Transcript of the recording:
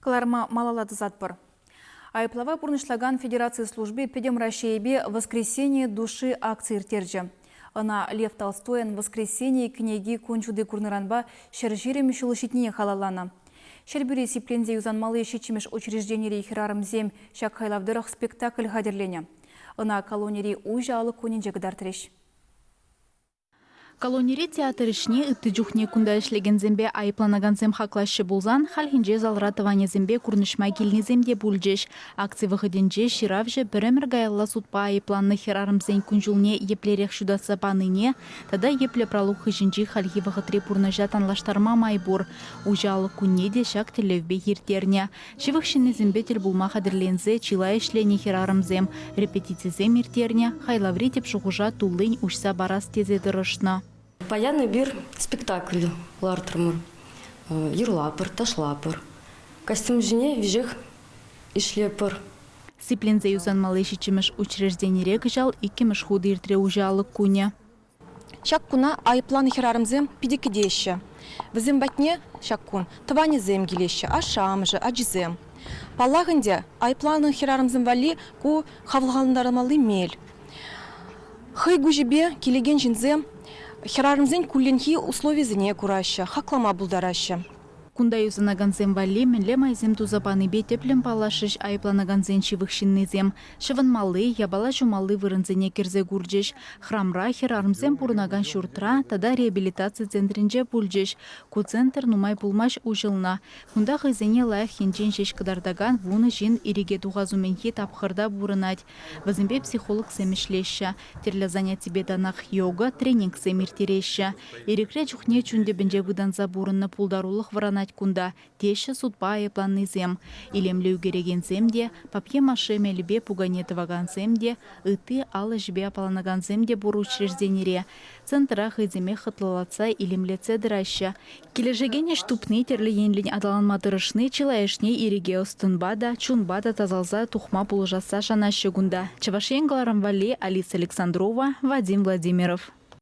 Каларма малалады затпыр. Айплава пурнышлаган Федерации службы педем Рашиебе «Воскресенье души» акции иртерджі. Ана Лев Толстоян «Воскресенье» книги кунчуды курныранба шәржерем шылышитне халалана. Шәрбюре сиплензе юзанмалы шечимеш учрежденири хирарымзем шак хайлавдырық спектакль хадерлене. Ана колонири уйжа алы кунинжегі дартреш. Колонири театр ішне үтті жүхне күнда ішлеген зембе айыпланаган зем хаклашы болзан, халхинже залратыване зембе күрнішмай келіне земде бүлжеш. Акция выходенже ширавже бірімір гаялла судпа айыпланны херарымзен күнжулне еплерек шудасы паныне, тада епле пралуқы жінжі халхи вғытре пурныжа танлаштарма майбур. Ужалы күнне де шак телевбе ертерне. Шивықшыны зембе тел булма қадірлензе чила ішлене херарымзем, репетицизем ертерне, хайлаври теп шуғужа тулын ұшса барас тезе дырышна. Паяны бир спектакль лартырмыр. Юрлапыр, ташлапыр. Костюм жіне вижех ишлепыр. Сиплензе юзанмалы шичимеш учрежденирег жал иккемеш худы иртре ужалы куня. Шак куна айыпланы херарымзем пидекидеші. Візім бәтне шак кун тываны зем келеші, ашамжы, аджизем. Паллағынде айыпланы херарымзем вали ку хавылғалындарымалы мел. Хый гужебе келеген жінзем херарымзен кулленхи условизіне кураща, хаклама булдараща. Кунда юзанаган зем вали менле майзем тузапаны бе теплем палашыш айыпланаган зен шивықшинны зем. Шывынмалы, ябала жумалы вырынзене керзе гурджеш. Храмра херарымзем пурнаган шуртра, тада реабилитация центринже пульджеш. Ку центр нумай пулмаш ужылна. Кунда хызене лайық хенчен шеш кыдардаган вуны жин ириге туғазуменхи тапхырда бурынать. Вазымбе психолог семешлеші. Терлі занятие беданақ йога, тренинг семиртереші. Ирикре чухне чунде бенже выданза бурынны пулдарулық варана кунда теші судпа айыпланны зем. Илемлеу кереген земде, папье маше мелібе пуганетываган земде, ыты алы жбе апаланаган земде буру учрежденире. Центра хыземе хытлалатса илемлеце дыраща. Кележегене штупны терлі енлін адаланмадырышны чилаешне ириге остынбада, чунбада тазалза тухма пулжаса шанашы гунда. Чавашенгаларам вали Алиса Александрова, Вадим Владимиров.